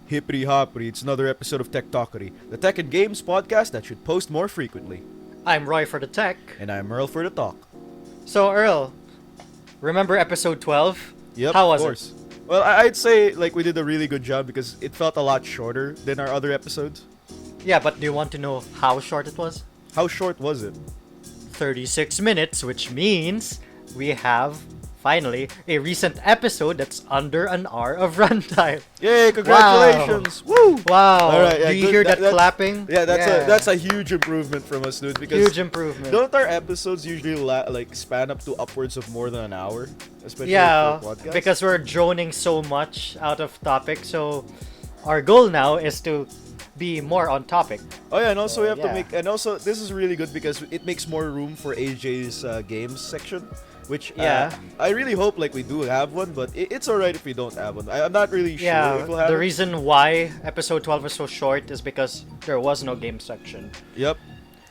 Hippity hoppity, it's another episode of Tech Talkery, the tech and games podcast that should post more frequently. I'm Roy for the tech. And I'm Earl for the talk. So Earl, remember episode 12? Yep, How was of course. Well, I'd say like we did a really good job because it felt a lot shorter than our other episodes. it? Yeah, but do you want to know how short it was? How short was it? 36 minutes, which means we have, finally, a recent episode that's under an hour of runtime. Yay, congratulations! Woo! Wow. All right, yeah, do you good. hear that That's- clapping? Yeah, that's a huge improvement from us, dude. Because huge improvement. don't our episodes usually like span up to upwards of more than an hour, especially Yeah, for podcasts? because we're droning so much out of topic, so our goal now is to be more on topic. Oh yeah, and also we have to yeah. make, and also this is really good because it makes more room for AJ's games section, which Yeah. I really hope like we do have one, but it's alright if we don't have one. I'm not really sure Yeah, if we'll have the it. reason why episode 12 was so short is because there was no game section. Yep,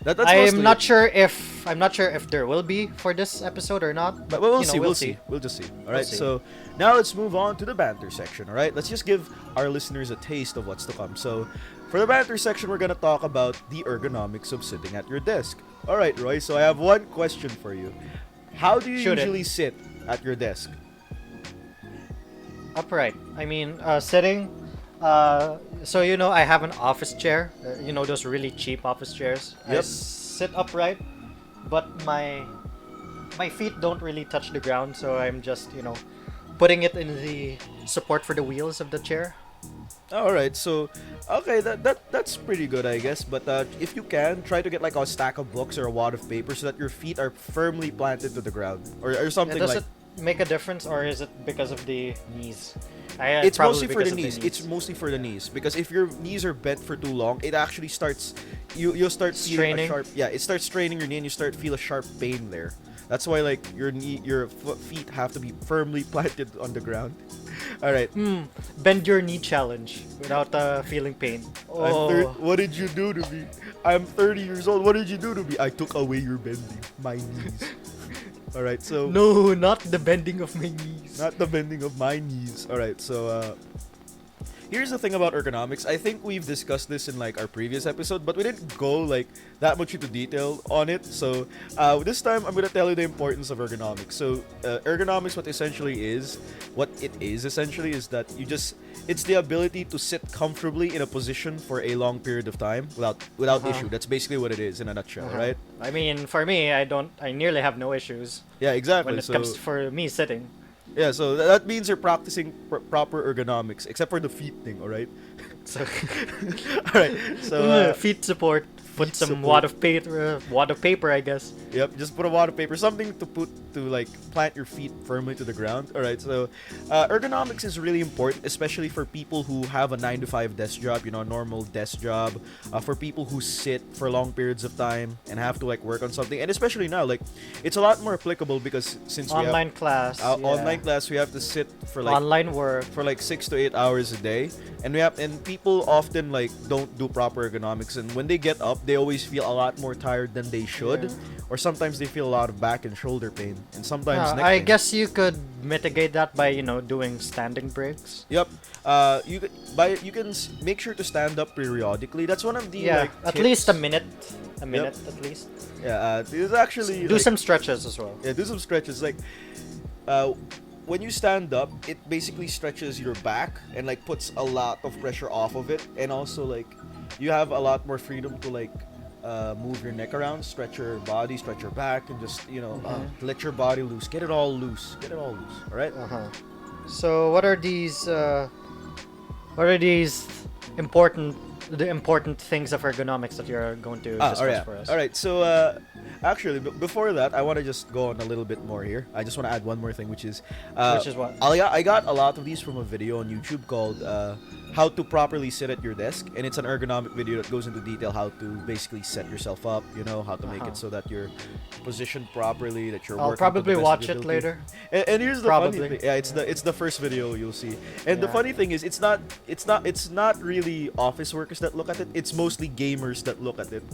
that's I'm mostly not it. sure if there will be for this episode or not, but But we'll you know, see. we'll see. We'll just see. All right. see. So now let's move on to the banter section. All right. Let's just give our listeners a taste of what's to come. So for the banter section, we're gonna talk about the ergonomics of sitting at your desk. All right, Roy. So I have one question for you. How do you Shoot it. usually sit at your desk? Upright. I mean, sitting. So you know, I have an office chair. You know those really cheap office chairs. I Yep. sit upright, but my feet don't really touch the ground, so I'm just putting it in the support for the wheels of the chair. All right. So okay, that's pretty good, I guess. But if you can, try to get like a stack of books or a wad of paper so that your feet are firmly planted to the ground, or something Does like. it make a difference, or is it because of the knees? It's Probably mostly for the because of knees. It's mostly for the knees because if your knees are bent for too long, it actually starts you'll start feeling a Straining? sharp it starts straining your knee and you start to feel a sharp pain there. That's why like your feet have to be firmly planted on the ground. All right. Bend your knee challenge without feeling pain. Oh, What did you do to me? I'm 30 years old. What did you do to me? I took away your bending, my knees. All right. So no, not the bending of my knees. not the bending of my knees. All right, so here's the thing about ergonomics. I think we've discussed this in like our previous episode, but we didn't go like that much into detail on it. So this time I'm gonna tell you the importance of ergonomics. So ergonomics, what it is essentially is that it's the ability to sit comfortably in a position for a long period of time without issue. That's basically what it is in a nutshell, right? I mean, for me, I nearly have no issues Yeah, exactly. when it comes for me sitting. Yeah, so that means you're practicing proper ergonomics, except for the feet thing, alright? So, Alright, so, feet support. Put feet some support. wad of paper, I guess. yep, just put a wad of paper, something to like plant your feet firmly to the ground. Alright, so ergonomics is really important, especially for people who have a 9 to 5 desk job, a normal desk job, for people who sit for long periods of time and have to like work on something, and especially now, like, it's a lot more applicable because since Online class. we have yeah. online class, we have to sit for like Online work. for like 6 to 8 hours a day, and people often like don't do proper ergonomics, and when they get up they always feel a lot more tired than they should, Yeah. or sometimes they feel a lot of back and shoulder pain, and sometimes neck I pain. guess you could mitigate that by doing standing breaks. Yep. You can make sure to stand up periodically. That's one of the Yeah, like at tips. least a minute. A minute at least. Yeah, there's actually Do like, some stretches as well. Yeah, do some stretches. Like, when you stand up, it basically stretches your back and like puts a lot of pressure off of it, and also like you have a lot more freedom to like move your neck around, stretch your body, stretch your back, and just let your body loose, get it all loose, all right? So what are these important things of ergonomics that you're going to discuss for us? All right. So actually, before that, I want to just go on a little bit more here. I just want to add one more thing, which is what? I got a lot of these from a video on YouTube called "How to Properly Sit at Your Desk," and it's an ergonomic video that goes into detail how to basically set yourself up. How to make it so that you're positioned properly, that you're. I'll working to the probably best of watch your it ability. later. And here's the Probably. funny thing. Yeah, it's the first video you'll see. And the Yeah. funny thing is, it's not really office workers that look at it. It's mostly gamers that look at it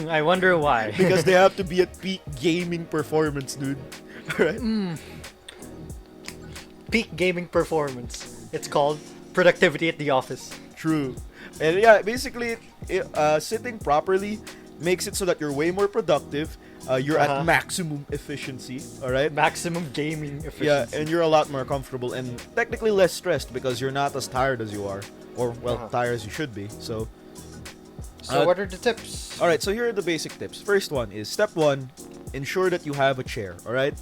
I wonder why. because they have to be at peak gaming performance, dude. Alright? Peak gaming performance. It's called productivity at the office. True. And yeah, basically, sitting properly makes it so that you're way more productive. You're at maximum efficiency, alright? Maximum gaming efficiency. Yeah, and you're a lot more comfortable and technically less stressed because you're not as tired as you are. Or, well, tired as you should be. So what are the tips? alright, so here are the basic tips. First one is, step 1, ensure that you have a chair, alright?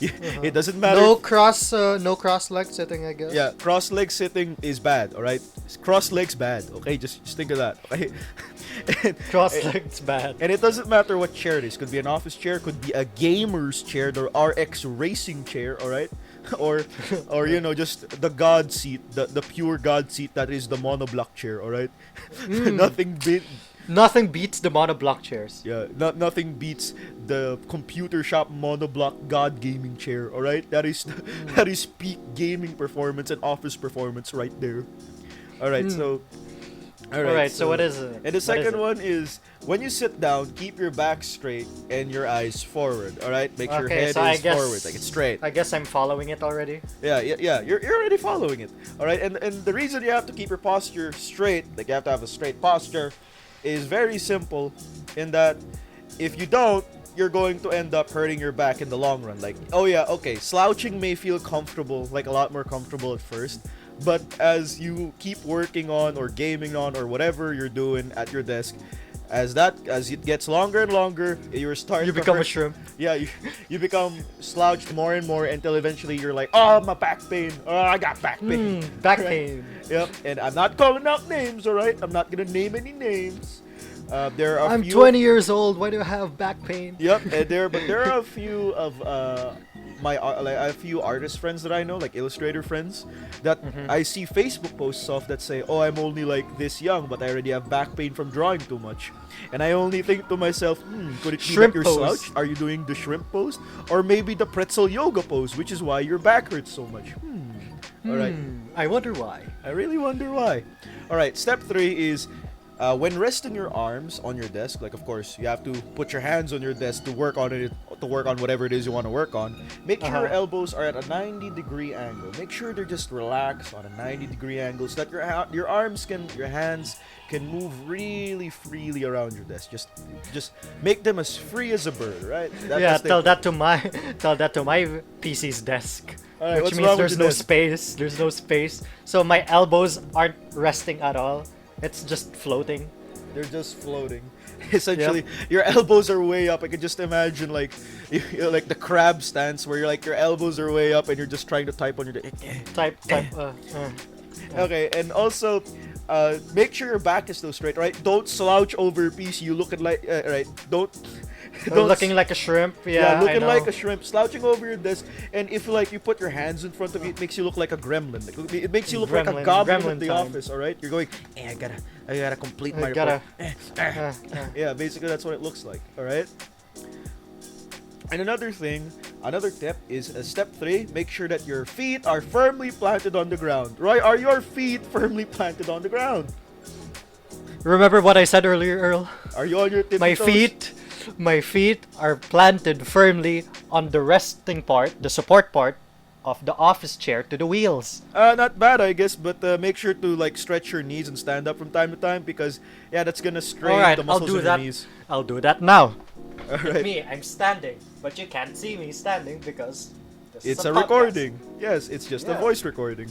It doesn't matter. No cross leg sitting, I guess. Yeah, cross leg sitting is bad, alright? Cross legs bad, okay? Just think of that, okay? Cross legs bad. And it doesn't matter what chair it is. Could be an office chair, could be a gamer's chair, the RX racing chair, alright? or you know, just the god seat, the pure god seat that is the monoblock chair, alright? Nothing beats the monoblock chairs. Yeah, nothing beats the computer shop monoblock god gaming chair, alright? That is that is peak gaming performance and office performance right there. Alright, so Alright, so what is it? And the second one is, when you sit down, keep your back straight and your eyes forward, alright? Make sure your head is forward, like it's straight. I guess I'm following it already. Yeah, you're already following it, alright? And the reason you have to keep your posture straight, like you have to have a straight posture, is very simple, in that if you don't, you're going to end up hurting your back in the long run. Like, oh yeah, okay, slouching may feel comfortable, like a lot more comfortable at first, but as you keep working on or gaming on or whatever you're doing at your desk, as it gets longer and longer, you become a shrimp. Yeah, you become slouched more and more until eventually you're like, oh, my back pain. Oh, I got back pain. Back pain. Yep, and I'm not calling out names, alright? I'm not gonna name any names. I'm 20 years old. Why do I have back pain? Yep, and there are a few of a few artist friends that I know, like illustrator friends, that I see Facebook posts of that say, oh, I'm only like this young, but I already have back pain from drawing too much. And I only think to myself, could it be Shrimp that you're pose. slouched? Are you doing the shrimp pose? Or maybe the pretzel yoga pose, which is why your back hurts so much. Alright. I wonder why. I really wonder why. Alright, step 3 is, when resting your arms on your desk, like of course you have to put your hands on your desk to work on it, to work on whatever it is you want to work on. Make sure your elbows are at a 90-degree angle. Make sure they're just relaxed on a 90-degree angle so that your hands can move really freely around your desk. Just make them as free as a bird, right? Tell that to my PC's desk. Alright, which what's means wrong there's with no your desk? space. There's no space. So my elbows aren't resting at all. It's just floating. They're just floating. Essentially, your elbows are way up. I can just imagine like like the crab stance where your elbows are way up and you're just trying to type on your Type. Okay, and also make sure your back is still straight, right? Don't slouch over your PC. You look at like right. Don't looking like a shrimp. Yeah, looking I know. like a shrimp, slouching over your desk, and if you put your hands in front of you, it makes you look like a gremlin. It makes you look like a goblin at the office. All right, you're going. I gotta complete my report. Yeah, basically that's what it looks like. All right. And another tip is step 3. Make sure that your feet are firmly planted on the ground. Roy, are your feet firmly planted on the ground? Remember what I said earlier, Earl? Are you on your tippy toes? My feet are planted firmly on the resting part, the support part of the office chair to the wheels. Not bad, I guess, but make sure to like stretch your knees and stand up from time to time because that's gonna strain the muscles in your knees. I'll do that now. All Look at right. me, I'm standing, but you can't see me standing because this It's is a podcast. recording. Yes, it's just a voice recording.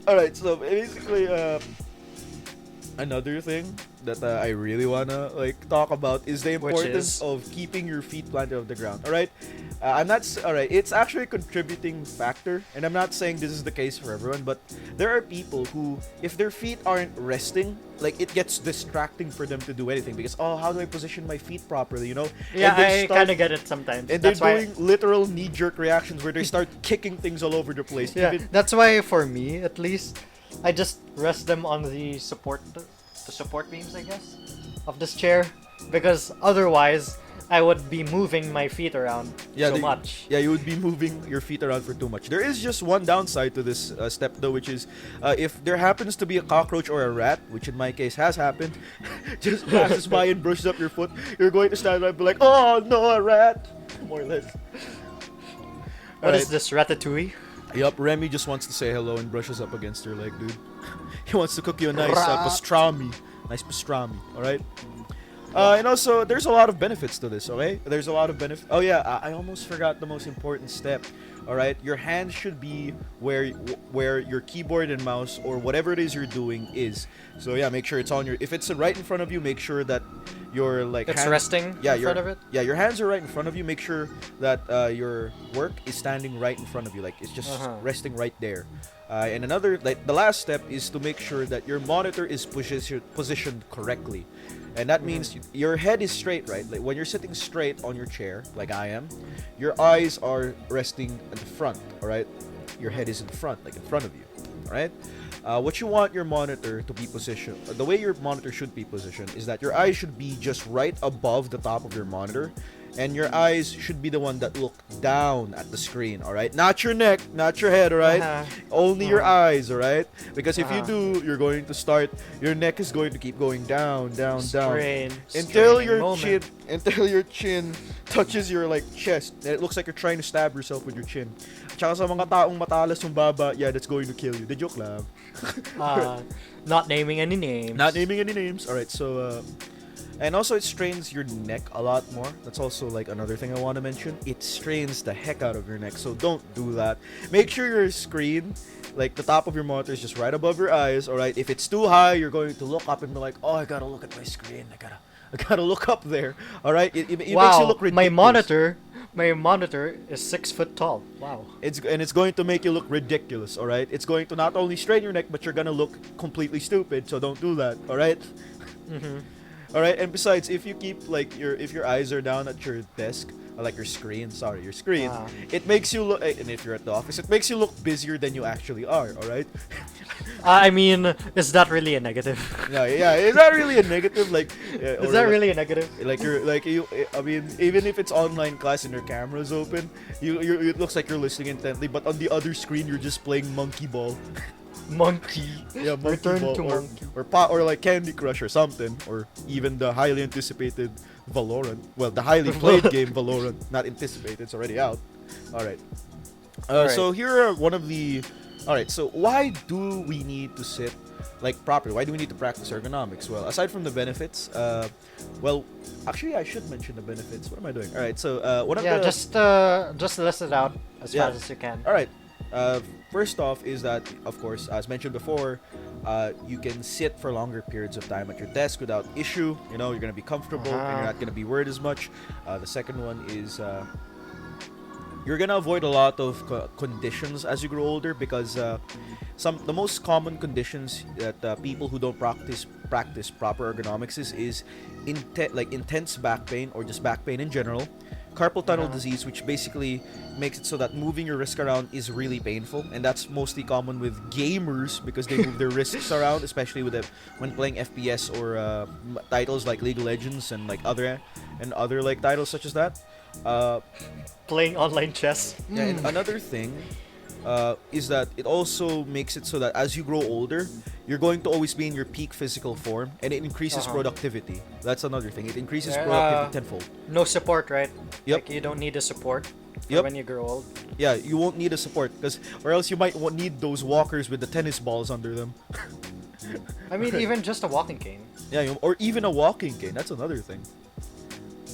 All right, so basically, another thing that I really wanna talk about is the importance of keeping your feet planted on the ground. All right, it's actually a contributing factor, and I'm not saying this is the case for everyone, but there are people who, if their feet aren't resting, it gets distracting for them to do anything because how do I position my feet properly? Yeah, And they I kind of get it sometimes. And they're doing literal knee-jerk reactions where they start kicking things all over the place. Yeah, that's why for me, at least, I just rest them on the support beams, I guess, of this chair, because otherwise I would be moving my feet around so much. Yeah, you would be moving your feet around for too much. There is just one downside to this step though, which is if there happens to be a cockroach or a rat, which in my case has happened, just passes by and brushes up your foot, you're going to stand up and be like, oh no, a rat, more or less. What is this, Ratatouille? Yup, Remy just wants to say hello and brushes up against your leg, dude. He wants to cook you a nice Rah. pastrami. Nice pastrami, alright? And also, there's a lot of benefits to this, okay? There's a lot of benefits. Oh yeah, I almost forgot the most important step. All right, your hand should be where your keyboard and mouse or whatever it is you're doing is. So yeah, make sure it's on your. If it's right in front of you, make sure that your like. It's hand, resting yeah, in front of it. Yeah, your hands are right in front of you. Make sure that your work is standing right in front of you, like it's just resting right there. And another, like the last step is to make sure that your monitor is positioned correctly. And that means your head is straight, right? Like when you're sitting straight on your chair, like I am, your eyes are resting at the front, all right? Your head is in front, like in front of you, all right? What you want your monitor to be positioned, the way your monitor should be positioned is that your eyes should be just right above the top of your monitor, and your eyes should be the one that look down at the screen, all right? Not your neck, not your head, all right? Only your eyes, all right? Because if you do, you're going to start, your neck is going to keep going down, down, Strain, down until straining your moment. until your chin touches your like chest, and it looks like you're trying to stab yourself with your chin. Tsaka sa mga taong matalas yung baba, yeah, that's going to kill you. The joke lang. Not naming any names. Not naming any names. All right, so and also it strains your neck a lot more. That's also like another thing I want to mention. It strains the heck out of your neck, so don't do that. Make sure your screen, like the top of your monitor, is just right above your eyes. All right. If it's too high, you're going to look up and be like, "Oh, I gotta look at my screen. I gotta look up there." All right. It makes you look ridiculous. My monitor is 6 foot tall. Wow. It's going to make you look ridiculous. All right. It's going to not only strain your neck, but you're gonna look completely stupid. So don't do that. All right. All right, and besides, if you keep like if your eyes are down at your desk, or like your screen, it makes you look. And if you're at the office, it makes you look busier than you actually are. All right. I mean, is that really a negative? Yeah. Is that really a negative? Like, Is that really a negative? Like you. I mean, even if it's online class and your camera's open, it looks like you're listening intently, but on the other screen you're just playing monkey ball. Monkey. Yeah, monkey Return ball, to or, monkey. or like Candy Crush or something, or even the highly anticipated Valorant. Well, the highly played game Valorant, not anticipated, it's already out. All right. So here are one of the. All right. So why do we need to sit like properly? Why do we need to practice ergonomics? Well, aside from the benefits, well, actually I should mention the benefits. What am I doing? All right. So one of the just list it out as fast as you can. All right. First off is that, of course, as mentioned before, you can sit for longer periods of time at your desk without issue. You know, you're going to be comfortable and you're not going to be worried as much. The second one is you're going to avoid a lot of conditions as you grow older, because the most common conditions that people who don't practice proper ergonomics is intense back pain, or just back pain in general. Carpal tunnel disease, which basically makes it so that moving your wrist around is really painful, and that's mostly common with gamers because they move their wrists around, especially when playing FPS or titles like League of Legends and like other like titles such as that. Playing online chess. Yeah, and another thing is that it also makes it so that as you grow older, you're going to always be in your peak physical form, and it increases productivity. That's another thing. It increases productivity tenfold. No support, right? Yep. Like you don't need a support for when you grow old. Yeah, you won't need a support, or else you might need those walkers with the tennis balls under them. I mean, even just a walking cane. Yeah, or even a walking cane. That's another thing.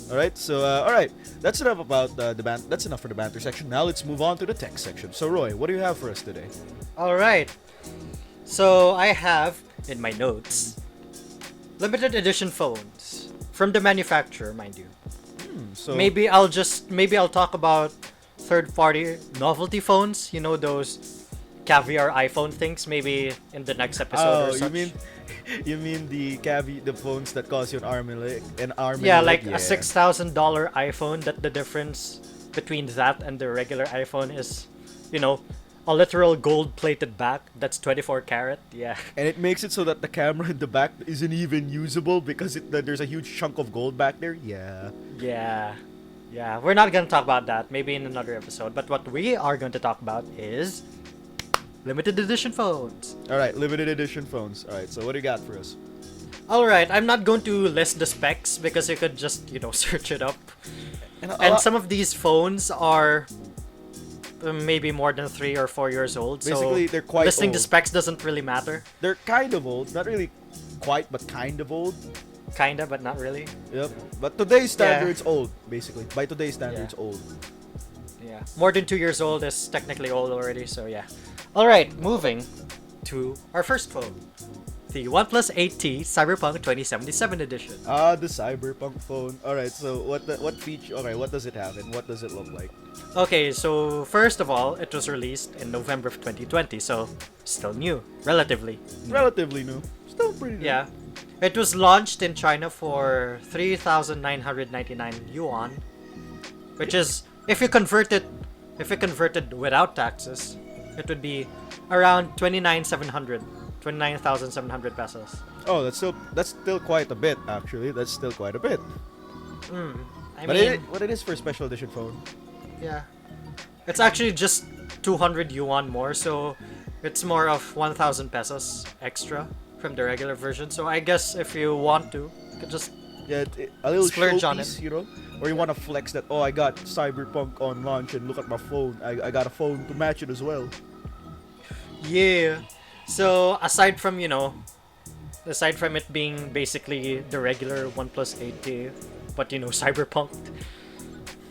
All right, so all right, that's enough about That's enough for the banter section. Now let's move on to the tech section. So Roy, what do you have for us today? All right. So I have in my notes limited edition phones from the manufacturer, mind you. So Maybe I'll talk about third-party novelty phones. You know, those caviar iPhone things. Maybe in the next episode or such. you mean the phones that cost you an arm and a Yeah, leg? like a $6,000 iPhone. That the difference between that and the regular iPhone is, you know, a literal gold-plated back that's 24 karat. Yeah. And it makes it so that the camera in the back isn't even usable because there's a huge chunk of gold back there. Yeah. Yeah. We're not gonna talk about that. Maybe in another episode. But what we are going to talk about is limited edition phones. All right, limited edition phones. All right, so what do you got for us? All right, I'm not going to list the specs because you could just, search it up. And And some of these phones are maybe more than 3 or 4 years old. Basically, so they're quite listing the old. specs doesn't really matter. They're kind of old, not really quite, but kind of old. Kinda, but not really. Yep. But today's standard, Yeah. it's old, basically. By today's standards, Yeah. old. Yeah, more than 2 years old is technically old already. So yeah. All right, moving to our first phone, the OnePlus 8T Cyberpunk 2077 edition. Ah, the Cyberpunk phone. All right. So what feature? Okay, what does it have and what does it look like? Okay, so first of all, it was released in November of 2020, so still new, relatively. Relatively new. Still pretty new. Yeah. It was launched in China for 3,999 yuan, which is if you converted without taxes, it would be around 29,700 pesos. Oh, that's still quite a bit actually. That's still quite a bit. I But mean, what it is for a special edition phone. yeah. It's actually just 200 yuan more, so it's more of 1,000 pesos extra from the regular version. So I guess if you want to, you could just Yeah, a little Splurge on showpiece, you know, or you want to flex that. Oh, I got Cyberpunk on launch and look at my phone. I got a phone to match it as well. yeah. So aside from it being basically the regular OnePlus 8T, but Cyberpunk,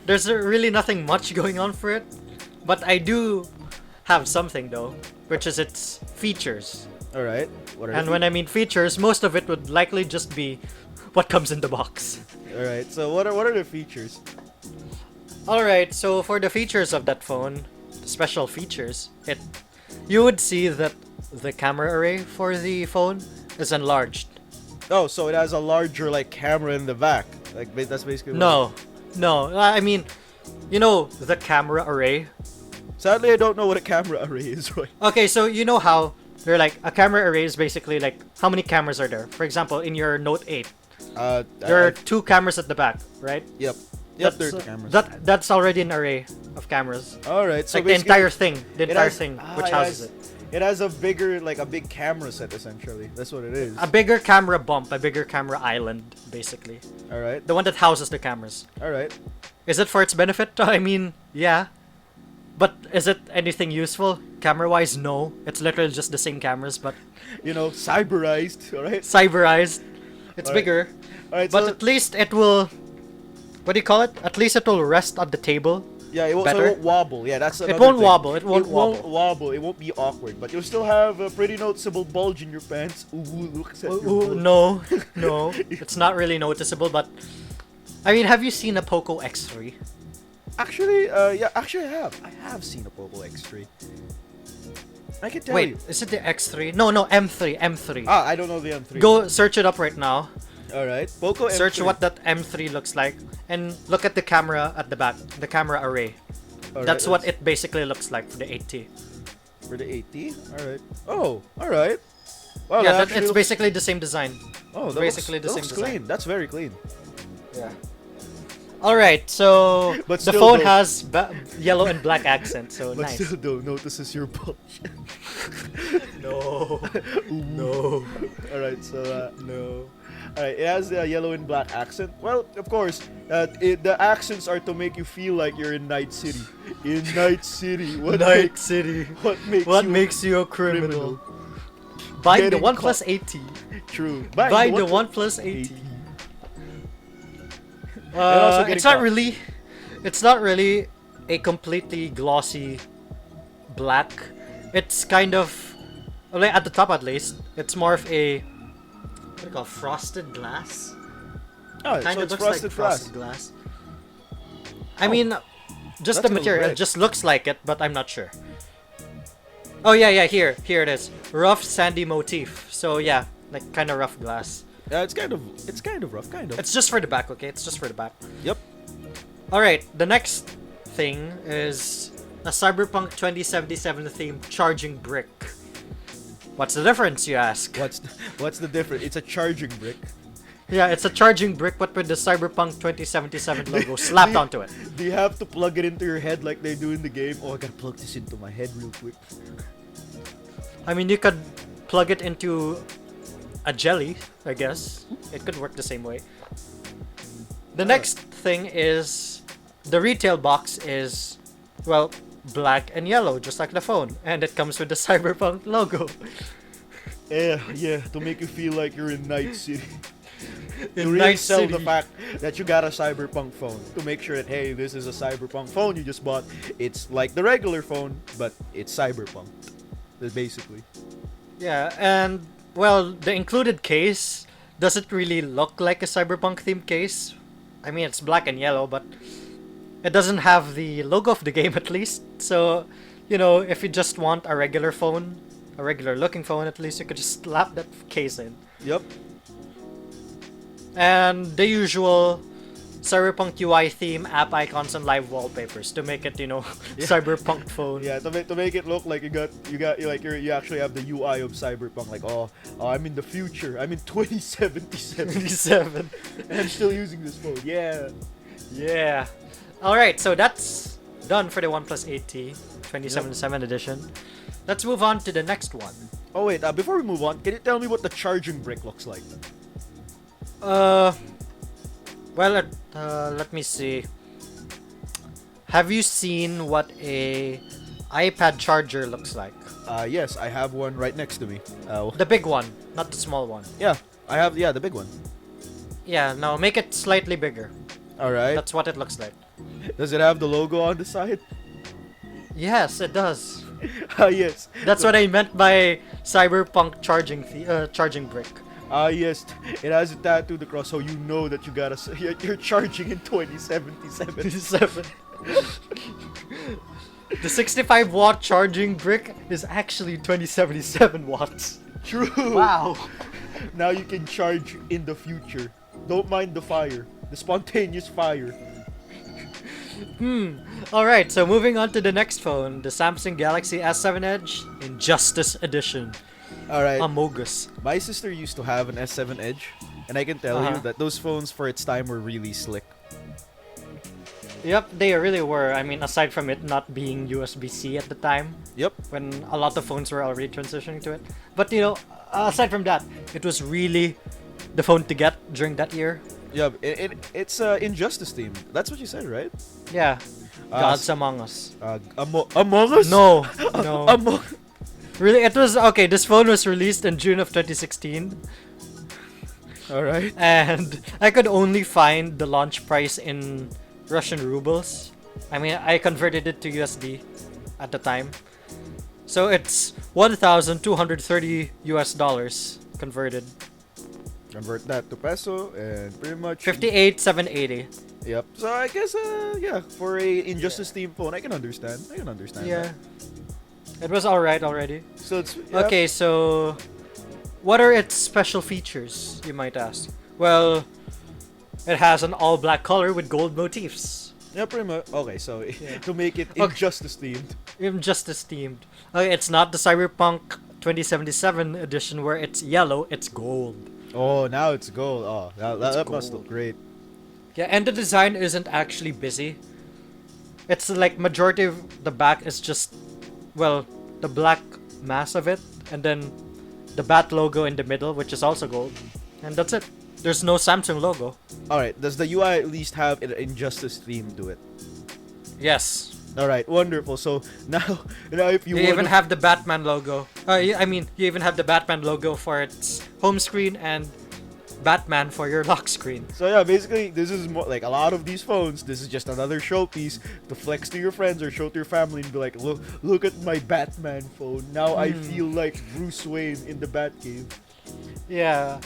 there's really nothing much going on for it. But I do have something though, which is its features. All right. What are And the when I mean features, most of it would likely just be what comes in the box. All right. So what are the features? Alright, so for the features of that phone, the special features, you would see that the camera array for the phone is enlarged. Oh, so it has a larger like camera in the back. Like that's basically. No, I mean, the camera array. Sadly, I don't know what a camera array is, right? Okay, so you know how they're like a camera array is basically like how many cameras are there? For example, in your Note 8, there are 2 cameras at the back, right? Yep. That's, There's cameras. That's already an array of cameras. All right. So Like the basically, entire thing, which it houses has- it. It has a big camera set essentially. That's what it is. A bigger camera bump, a bigger camera island, basically. All right. The one that houses the cameras. All right. Is it for its benefit? I mean, yeah. But is it anything useful? Camera-wise, no. It's literally just the same cameras, but Cyberized. All right. cyberized. It's Alright. bigger. All right. But So at least it will... What do you call it? At least it will rest on the table. yeah, it won't, so better. it won't wobble. Yeah, that's another won't thing. wobble, it won't wobble. It won't be awkward, but you'll still have a pretty noticeable bulge in your pants. Ooh, look at your Ooh, bulge. no. It's not really noticeable, but... I mean, have you seen a Poco X3? Actually, yeah, actually I have seen a Poco X3. I can tell Wait, you. is it the X3? No, M3. Ah, I don't know the M3. Go search it up right now. All right, Poco M3. Search what that M3 looks like, and look at the camera at the back, the camera array. All right, That's what let's- it basically looks like for the 8T. For the 80. All right. Oh, all right. Wow, Yeah, that it's actually looks- basically the same design. Oh, that basically looks, the that same looks design. clean. That's very clean. Yeah. All right, so But the still phone though- has yellow and black accent, so But nice. still, don't notices your bulge. No, no, All right, so no. all right, it has a yellow and black accent. Well, of course, the accents are to make you feel like you're in Night City. In Night City, Night City. what makes you makes you a criminal? Buy the Getting OnePlus 8T. true? Buy the OnePlus 8T. also getting It's not caught. really. It's not really a completely glossy black. It's kind of, like at the top at least. It's more of a what do you call frosted glass. Oh, Kind so of it's looks like frosted frosted glass. glass. I mean, just that's the a material. red. It just looks like it, but I'm not sure. Oh yeah. Here it is. Rough sandy motif. So yeah, like kind of rough glass. Yeah, it's kind of rough, kind of. It's just for the back, okay? It's just for the back. Yep. Alright, the next thing is a Cyberpunk 2077 themed charging brick. What's the difference, you ask? What's the difference? It's a charging brick. Yeah, it's a charging brick but with the Cyberpunk 2077 logo slapped onto it. Do you have to plug it into your head like they do in the game? Oh, I gotta plug this into my head real quick. I mean, you could plug it into a jelly, I guess. It could work the same way. The next thing is the retail box is, well, black and yellow, just like the phone, and it comes with the Cyberpunk logo. Yeah, to make you feel like you're in Night City. In To really Night sell the City. fact that you got a Cyberpunk phone. To make sure that, hey, this is a Cyberpunk phone you just bought. It's like the regular phone, but it's Cyberpunk. That's basically. Yeah, and well, the included case doesn't really look like a Cyberpunk themed case. I mean, it's black and yellow, but it doesn't have the logo of the game at least. So, you know, if you just want a regular phone, a regular looking phone at least, you could just slap that case in. Yep. And the usual Cyberpunk UI theme, app icons, and live wallpapers to make it, you know, Yeah. Cyberpunk phone. Yeah, to make it look like you actually have the UI of Cyberpunk. Like, oh, I'm in the future. I'm in 2077. 27. and I'm still using this phone. Yeah. Yeah. Alright, so that's done for the OnePlus 8T 2077 edition. Let's move on to the next one. Oh wait, before we move on, can you tell me what the charging brick looks like? Well, let me see. Have you seen what a iPad charger looks like? Yes, I have one right next to me. The big one, not the small one. Yeah, I have, yeah, the big one. Yeah, no, make it slightly bigger. Alright. That's what it looks like. Does it have the logo on the side? Yes, it does. Yes. That's what I meant by cyberpunk charging brick. Yes. It has it tattooed across, so you know that you're charging in 2077. 7. The 65 watt charging brick is actually 2077 watts. True. Wow. Now you can charge in the future. Don't mind the fire. The spontaneous fire. Alright, so moving on to the next phone, the Samsung Galaxy S7 Edge Injustice Edition. Alright. Amogus. My sister used to have an S7 Edge, and I can tell you that those phones for its time were really slick. Yep, they really were. I mean, aside from it not being USB-C at the time, Yep. when a lot of phones were already transitioning to it. But, you know, aside from that, it was really the phone to get during that year. Yeah, it's Injustice themed. That's what you said, right? Yeah. Gods Among Us. Among Us? No, no. Among. Really, it was okay. This phone was released in June of 2016, All right. and I could only find the launch price in Russian rubles. I mean, I converted it to USD at the time, so it's 1,230 US dollars converted. Convert that to peso and pretty much 58,780. Yep. So I guess yeah, for a Injustice themed phone, I can understand. Yeah, That. it was alright already. So it's yeah. Okay, so what are its special features, you might ask? Well, it has an all-black color with gold motifs. Yeah, pretty much. Okay, so Yeah. to make it Okay. Injustice themed. Injustice themed. Okay, it's not the Cyberpunk 2077 edition where it's yellow, it's gold. Oh, now it's gold. Oh, It's that must gold. look great. Yeah, and the design isn't actually busy. It's like majority of the back is just, well, the black mass of it, and then the bat logo in the middle, which is also gold. And that's it. There's no Samsung logo. All right. Does the UI at least have an Injustice theme to it? Yes. All right. Wonderful. So now if you You even wanna- have the Batman logo. I mean, you even have the Batman logo for its home screen and Batman for your lock screen. So yeah, basically, this is more like a lot of these phones. This is just another showpiece to flex to your friends or show to your family and be like, look at my Batman phone. Now I feel like Bruce Wayne in the Batcave. Yeah.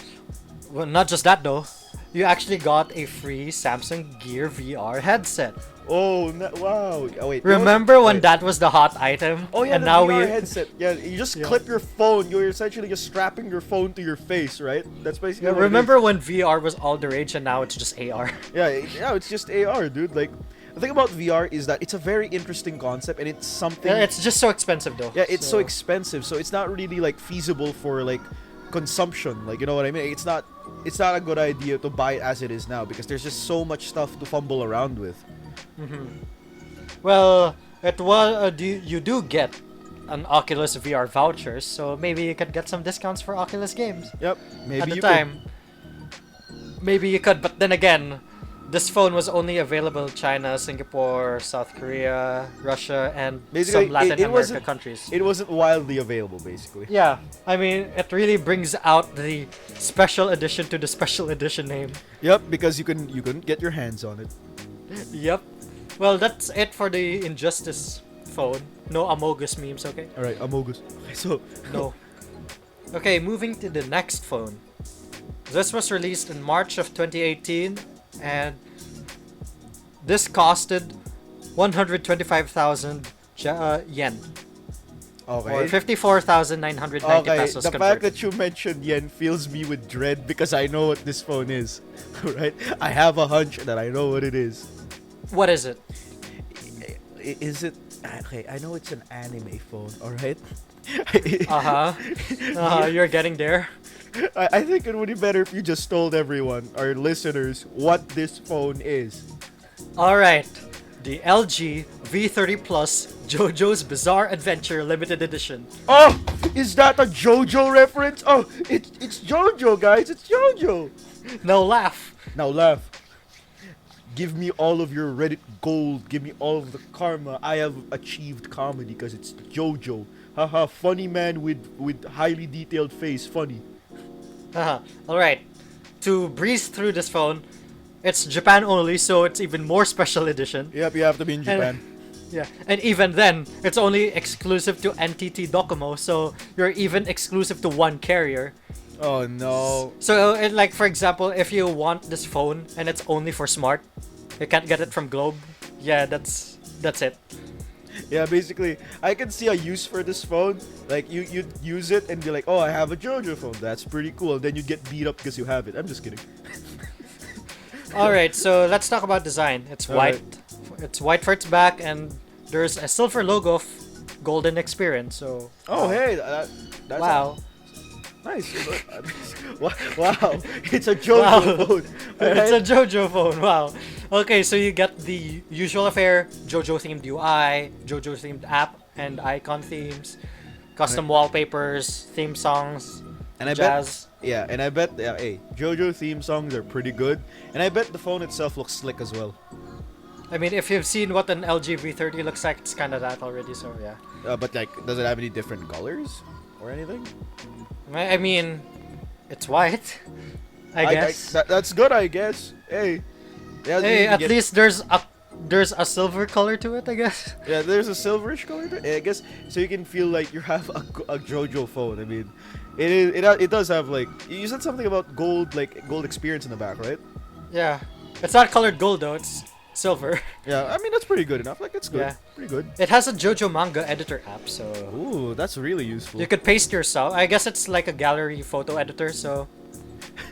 Well, not just that though. You actually got a free Samsung Gear VR headset. Oh wow! Oh wait. Remember when wait. that was the hot item? Oh yeah, and the now VR we headset. Yeah, you just Yeah. clip your phone. You're essentially just strapping your phone to your face, right? That's basically. Yeah, what it is. remember when VR was all the rage and now it's just AR? Yeah, it's just AR, dude. Like, the thing about VR is that it's a very interesting concept, and it's something. Yeah, it's just so expensive though. Yeah, it's so expensive, so it's not really like feasible for like consumption. Like, you know what I mean? It's not a good idea to buy it as it is now because there's just so much stuff to fumble around with. Well, it was you do get an Oculus VR vouchers, so maybe you could get some discounts for Oculus games Yep, maybe at the you time. Maybe you could, but then again, This phone was only available in China, Singapore, South Korea, Russia, and Basically, some Latin it America wasn't countries. it wasn't widely available. Basically. Yeah, I mean, it really brings out the special edition to the special edition name. Yep, because you couldn't get your hands on it. Yep. Well, that's it for the Injustice phone. No Amogus memes, okay? All right, Amogus. Okay, so No. Okay, moving to the next phone. This was released in March of 2018, and this costed 125,000 yen, or okay. 54,990 Okay, pesos the converted. fact that you mentioned yen fills me with dread because I know what this phone is. Right? I have a hunch that I know what it is. What is it? Is it? Okay, I know it's an anime phone. All right. You're getting there. I think it would be better if you just told everyone, our listeners, what this phone is. Alright, the LG V30 Plus JoJo's Bizarre Adventure Limited Edition. Oh, is that a JoJo reference? Oh, it's JoJo, guys. It's JoJo. No laugh. Now laugh. Give me all of your Reddit gold. Give me all of the karma. I have achieved comedy because it's JoJo. Haha, funny man with highly detailed face. Funny. Alright, to breeze through this phone, it's Japan only, so it's even more special edition. Yep, you have to be in Japan. Yeah, and even then, it's only exclusive to NTT Docomo, so you're even exclusive to one carrier. Oh no. So, like for example, if you want this phone and it's only for Smart, you can't get it from Globe. Yeah, that's it. Yeah, basically, I can see a use for this phone. Like, you'd use it and be like, oh, I have a JoJo phone. That's pretty cool. And then you get beat up because you have it. I'm just kidding. Alright, so let's talk about design. It's white. Alright. It's white for its back, and there's a silver logo of Golden Experience. So. Oh, hey, that's Wow. nice. Wow, it's a JoJo Wow. phone. It's Alright. a JoJo phone. Wow. Okay, so you get the usual affair: JoJo themed UI, JoJo themed app and icon themes, custom wallpapers, theme songs, And I jazz. bet, and I bet, hey, JoJo theme songs are pretty good. And I bet the phone itself looks slick as well. I mean, if you've seen what an LG V30 looks like, it's kind of that already. So yeah. But like, does it have any different colors or anything? I mean, it's white. I guess. That's good, I guess. Hey. Yeah, Hey, you at get- least there's a silver color to it, I guess. Yeah, there's a silverish color to it, I guess, so you can feel like you have a JoJo phone. I mean, it does have like, you said something about gold, like gold experience in the back, right? Yeah. It's not colored gold though, it's silver. Yeah, I mean that's pretty good enough. Like it's good, Yeah. pretty good. It has a JoJo manga editor app, so Ooh, that's really useful. you could paste yourself. I guess it's like a gallery photo editor, so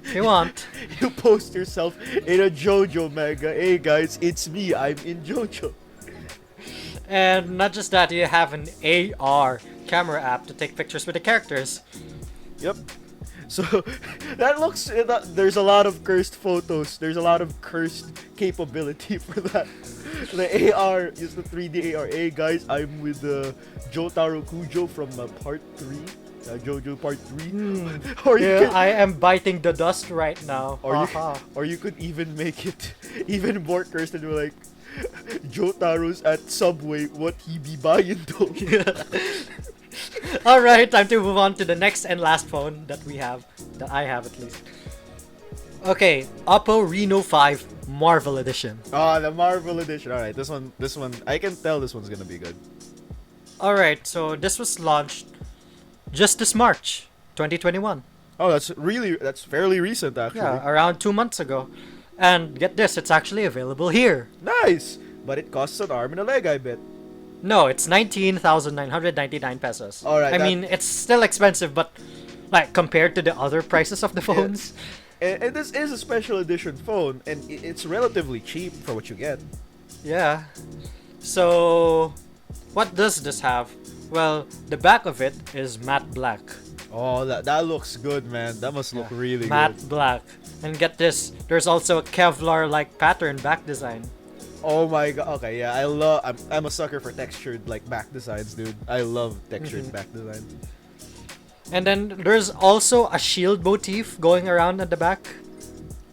if you want. You post yourself in a JoJo manga. Hey guys, it's me. I'm in JoJo. And not just that, you have an AR camera app to take pictures with the characters. Yep. So that looks. There's a lot of cursed photos. There's a lot of cursed capability for that. The AR is the 3D AR. Hey guys, I'm with Jotaro Kujo from Part 3. JoJo Part 3. Or you Yeah, can, I am biting the dust right now. or you could even make it even more cursed and be like, Jotaro's at Subway. What he be buying though? Alright, time to move on to the next and last phone that we have. That I have at least. Okay, Oppo Reno 5 Marvel Edition. Ah, the Marvel Edition. All right, this one. I can tell this one's gonna be good. Alright, so this was launched just this March 2021. Oh, that's fairly recent actually. Yeah, around 2 months ago. And get this, it's actually available here. Nice, but it costs an arm and a leg, I bet. No, it's 19,999 pesos. Alright, I that- mean, it's still expensive, but like compared to the other prices of the phones. And this is a special edition phone, and it's relatively cheap for what you get. Yeah. So, what does this have? Well, the back of it is matte black. Oh, that looks good, man. That must look really Matte good. black. And get this, there's also a Kevlar-like pattern back design. Oh my god. Okay, yeah, I'm a sucker for textured like back designs, dude. I love textured back designs. And then there's also a shield motif going around at the back.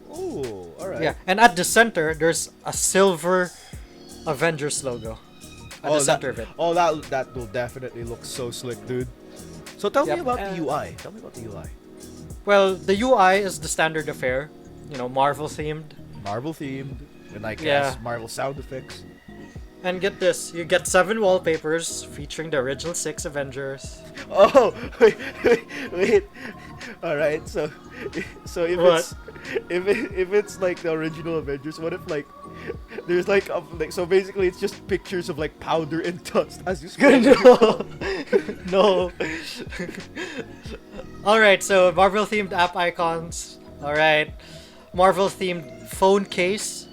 Oh, all right. right? Yeah, and at the center, there's a silver Avengers logo. At the center of it. Oh, that will definitely look so slick, dude. So tell me Yep, about the UI. Tell me about the UI. Well, the UI is the standard affair. Marvel themed. Marvel themed, and I Yeah. guess Marvel sound effects. And get this, you get 7 wallpapers featuring the original 6 Avengers. Oh, wait. All right, so if What? if it's like the original Avengers, what if like there's like so basically it's just pictures of like powder and dust as you scroll. No. No. Alright, so Marvel themed app icons. Alright. Marvel themed phone case.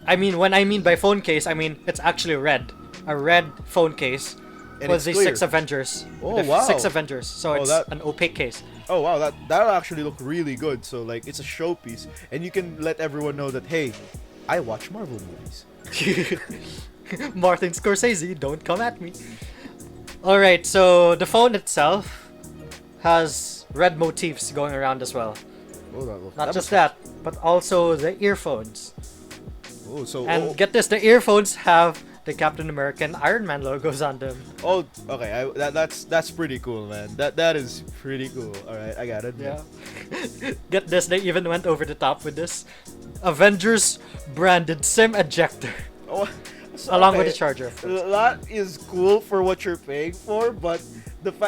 When I mean by phone case, I mean it's actually red. A red phone case And with it's the clear. 6 Avengers. Oh, The wow. 6 Avengers. So Oh, it's that- an opaque case. Oh wow, that'll actually look really good. So like it's a showpiece, and you can let everyone know that hey, I watch Marvel movies. Martin Scorsese, don't come at me. Alright, so the phone itself has red motifs going around as well. Oh, that looks. Not just that, but also the earphones. Oh, so And get this, the earphones have the Captain America and Iron Man logos on them. oh, okay. That's pretty cool, man. That is pretty cool. All right, I got it. Yeah. Get this, they even went over the top with this Avengers branded SIM ejector Oh, so, along with okay, the charger. Of course. That is cool for what you're paying for, but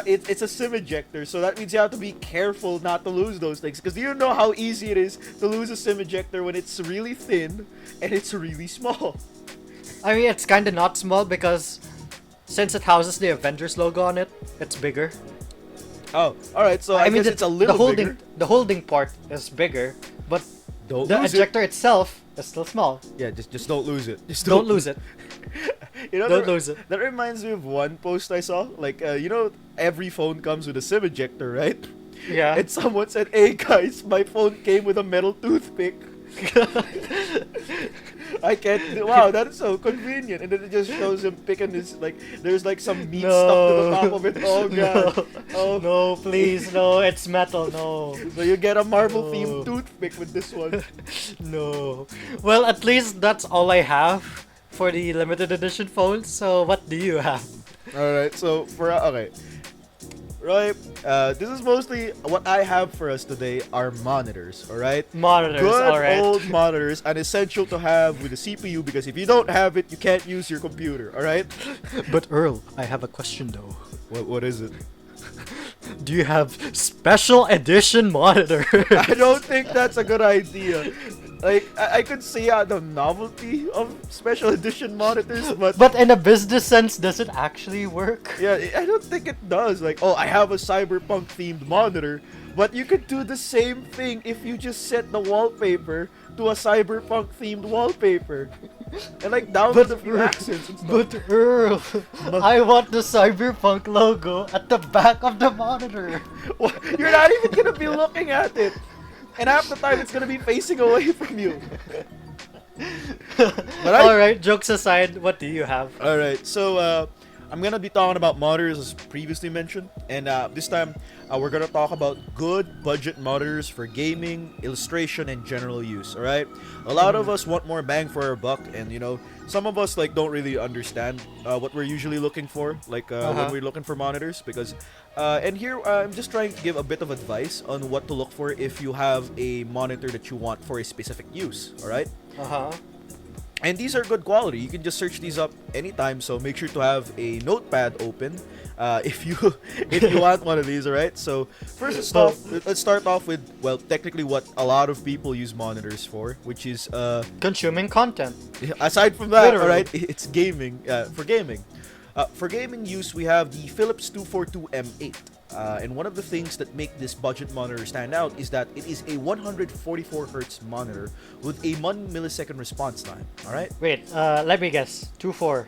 it's a SIM ejector, so that means you have to be careful not to lose those things. Because you know how easy it is to lose a SIM ejector when it's really thin and it's really small. I mean, it's kind of not small because since it houses the Avengers logo on it, it's bigger. Oh, all right. So I, guess it's a little bigger. The holding part is bigger, but Don't the lose ejector itself is still small. it. Yeah, just don't lose it. Just Don't lose it. You know, Don't lose it. That reminds me of one post I saw. Like, every phone comes with a SIM ejector, right? Yeah. And someone said, "Hey guys, my phone came with a metal toothpick." I can't. Wow, that is so convenient. And then it just shows him picking his there's like some meat stuck to the top of it. Oh god. No. Oh No, please, no, it's metal, no. So you get a Marvel No. themed toothpick with this one. No. Well, at least that's all I have for the limited edition phones. So what do you have? All right. So okay. Right, this is mostly what I have for us today are monitors, alright? Monitors, Good alright. old monitors, and essential to have with a CPU because if you don't have it, you can't use your computer, alright? But Earl, I have a question though. What is it? Do you have special edition monitor? I don't think that's a good idea. Like, I could see the novelty of special edition monitors, but But in a business sense, does it actually work? yeah, I don't think it does. Like, oh, I have a cyberpunk themed monitor, but you could do the same thing if you just set the wallpaper to a cyberpunk themed wallpaper. And like download a few accents and stuff. But Earl, I want the cyberpunk logo at the back of the monitor. What? You're not even gonna be looking at it. And half the time it's gonna be facing away from you. But Alright, jokes aside, what do you have? Alright, so I'm gonna be talking about monitors as previously mentioned, and this time we're gonna talk about good budget monitors for gaming, illustration, and general use. Alright, a lot of us want more bang for our buck, and some of us don't really understand what we're usually looking for, when we're looking for monitors, because and here I'm just trying to give a bit of advice on what to look for if you have a monitor that you want for a specific use. Alright. Uh-huh. And these are good quality. You can just search these up anytime. So make sure to have a notepad open if you want one of these. All right. So first, let's start off with technically what a lot of people use monitors for, which is Consuming content. aside from that, Literally. all right, it's gaming. For gaming, for gaming use, we have the Philips 242M8. And one of the things that make this budget monitor stand out is that it is a 144 Hz monitor with a 1 millisecond response time. Alright? Wait, let me guess. 2.4.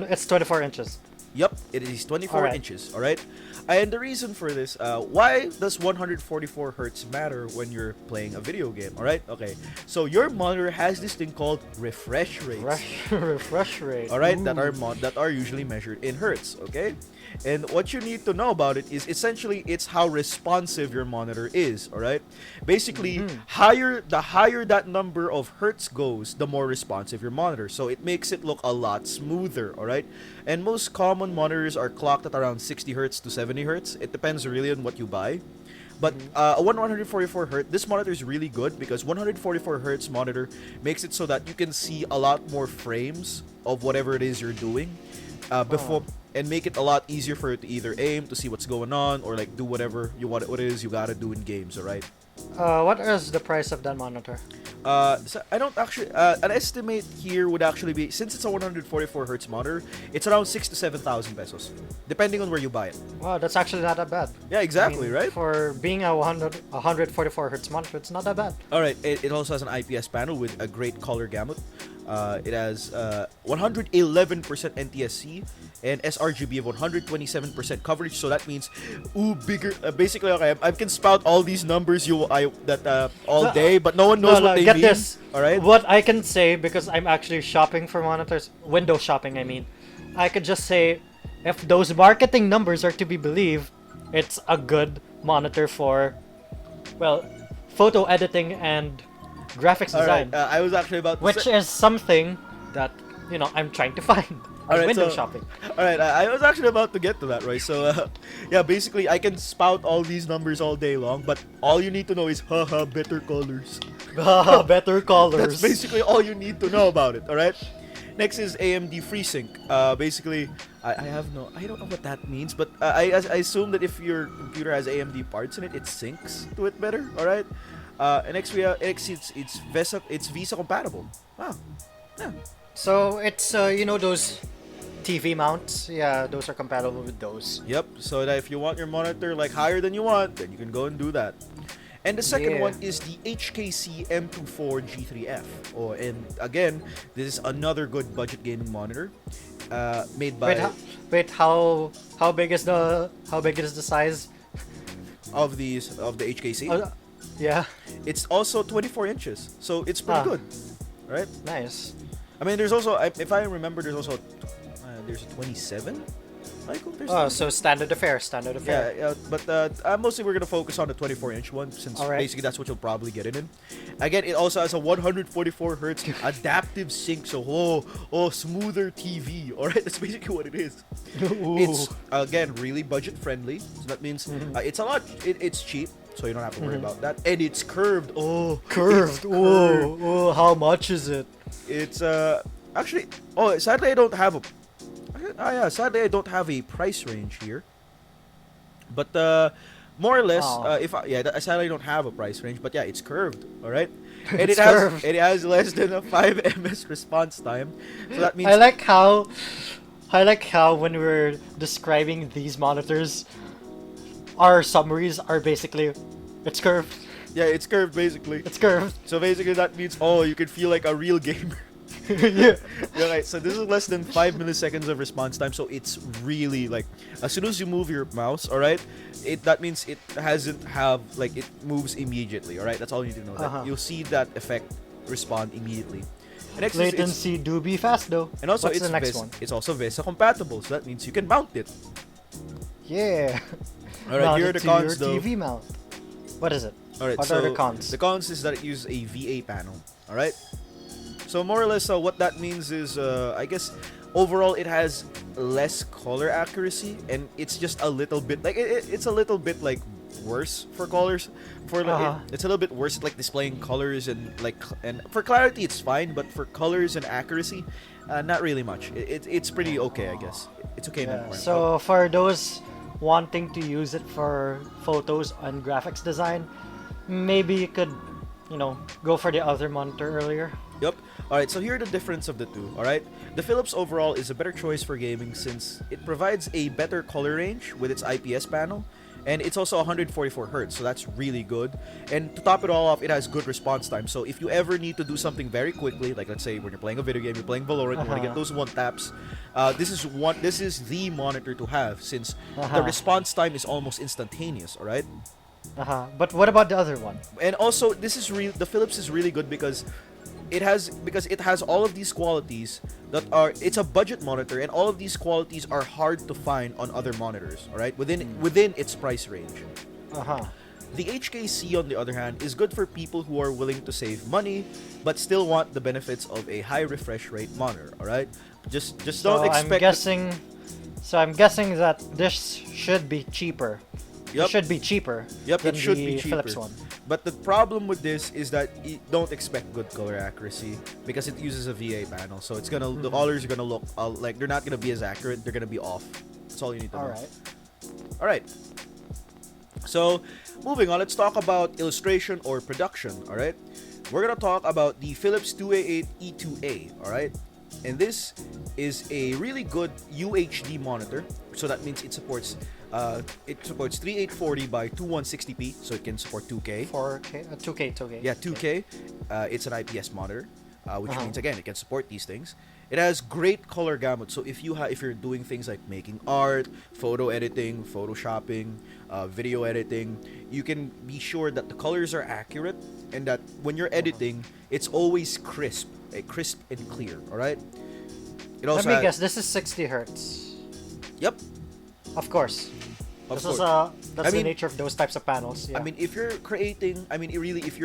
It's 24 inches. Yep, it is 24 Alright. inches. Alright? And the reason for this, why does 144 Hz matter when you're playing a video game? Alright? Okay. So your monitor has this thing called refresh rates. Refresh rate. Alright, Ooh. that are usually measured in hertz, okay? And what you need to know about it is essentially it's how responsive your monitor is, all right? Basically, higher that number of hertz goes, the more responsive your monitor. So it makes it look a lot smoother, all right? And most common monitors are clocked at around 60 hertz to 70 hertz. It depends really on what you buy. But a 144 hertz, this monitor is really good because 144 hertz monitor makes it so that you can see a lot more frames of whatever it is you're doing before, and make it a lot easier for you to either aim to see what's going on or like do whatever you want, what it is you gotta do in games, alright? What is the price of that monitor? So I don't actually. An estimate here would actually be, since it's a 144 hertz monitor, it's around 6 to 7,000 pesos, depending on where you buy it. Wow, that's actually not that bad. Yeah, exactly, right? For being a 144 hertz monitor, it's not that bad. All right. It also has an IPS panel with a great color gamut. It has 111% NTSC and sRGB of 127% coverage. So that means, bigger. Basically, okay, I can spout all these numbers all day, but no one knows what they get mean. this. All right. What I can say, because I'm actually shopping for monitors, window shopping, I mean, I could just say, if those marketing numbers are to be believed, it's a good monitor for, well, photo editing and graphics All design, right. I was actually about to which say. is something that I'm trying to find. Alright, Window so- shopping. All right, I was actually about to get to that, right? So, yeah, basically, I can spout all these numbers all day long, but all you need to know is, haha, better colors. Better colors. That's basically all you need to know about it, all right? Next is AMD FreeSync. Basically, I don't know what that means, but I assume that if your computer has AMD parts in it, it syncs to it better, all right? And next we have it's Visa compatible. Wow, yeah. So it's those TV mounts. Yeah, those are compatible with those. Yep. So that if you want your monitor like higher than you want, then you can go and do that. And the second Yeah. one is the HKC M24 G3F. Oh, and again, this is another good budget gaming monitor, made by How big is the size? of the HKC. Yeah, It's also 24 inches, so it's pretty good, right? nice. I mean, there's also, if I remember, there's also there's a 27. Michael, there's So standard affair. yeah, but mostly we're gonna focus on the 24-inch one since Alright. basically that's what you'll probably get it in. Again, it also has a 144 hertz adaptive sync, so smoother TV. All right, that's basically what it is. It's again really budget friendly, so that means it's a lot. It's cheap, so you don't have to worry about that. And it's curved. Oh, Curved. it's curved. Oh, how much is it? It's actually. Oh, sadly I don't have a. Sadly I don't have a price range here. But more or less, sadly I don't have a price range. But yeah, it's curved. All right, and It's it has less than a 5 ms response time. So that means I like how when we're describing these monitors, our summaries are basically, it's curved. yeah, it's curved basically. It's curved. So basically that means you can feel like a real gamer. Yeah. Yeah, right. So this is less than 5 milliseconds of response time. So it's really like as soon as you move your mouse, all right, that means it moves immediately. All right, that's all you need to know. That you'll see that effect respond immediately. And next is Latency do be fast though. and also What's it's the next one? it's also VESA compatible. So that means you can mount it. Yeah. All right, here are the Mounted to cons your though. TV mount. What is it? All right, What so are the cons? The cons is that it uses a VA panel. All right. So more or less, what that means is, I guess, overall it has less color accuracy, and it's just a little bit like it's a little bit like worse for colors. It's a little bit worse at like displaying colors and for clarity it's fine, but for colors and accuracy, not really much. It's pretty okay, I guess. It's okay. Yeah. More. So for those wanting to use it for photos and graphics design, maybe you could, go for the other monitor earlier. Yep. Alright, so here are the difference of the two, alright? The Philips overall is a better choice for gaming since it provides a better color range with its IPS panel, and it's also 144 Hz, so that's really good. And to top it all off, it has good response time, so if you ever need to do something very quickly, like let's say when you're playing a video game, you're playing Valorant, you want to get those one taps, this is the monitor to have since the response time is almost instantaneous, alright? But what about the other one? And also, the Philips is really good because because it has all of these qualities that are, it's a budget monitor, and all of these qualities are hard to find on other monitors, all right, within its price range. Uh-huh. The HKC, on the other hand, is good for people who are willing to save money but still want the benefits of a high refresh rate monitor, all right? Just So don't expect I'm guessing that this should be cheaper. Yep. It should be cheaper Yep, than it should the be cheaper. Philips one. But the problem with this is that don't expect good color accuracy because it uses a VA panel. So it's gonna the colors are gonna look like they're not gonna be as accurate. They're gonna be off. That's all you need to know. Alright. All right. So moving on, let's talk about illustration or production. All right. We're gonna talk about the Philips 2A8 E2A. All right. And this is a really good UHD monitor. So that means it supports 3840 by 2160p, so it can support 2K. 4K, 2K, 2K. Yeah, 2K. It's an IPS monitor, which means again it can support these things. It has great color gamut. So if you're doing things like making art, photo editing, photoshopping, video editing, you can be sure that the colors are accurate and that when you're editing, it's always crisp and clear. All right. It also Let me guess. This is 60 hertz. Yep. Of course. Of That's course. the nature of those types of panels. Yeah. I mean, if you're creating, if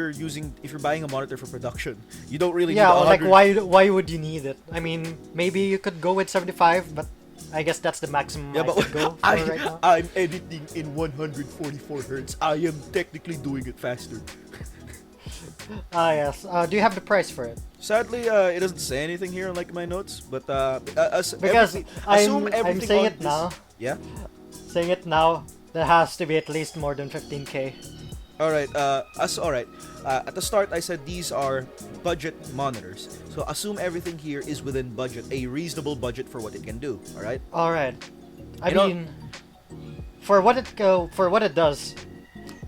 you're buying a monitor for production, you don't really yeah. need Like 100. why would you need it? I mean, maybe you could go with 75, but I guess that's the maximum Yeah, I but could go for right now. I'm editing in 144 hertz. I am technically doing it faster. Ah yes. Do you have the price for it? Sadly, it doesn't say anything here like my notes, but Because assume I'm everything saying on it this- now. Yeah. Saying it now, there has to be at least more than 15K. All right. All right. At the start, I said these are budget monitors. So assume everything here is within budget, a reasonable budget for what it can do. All right. All right. I You know- mean, for what it does,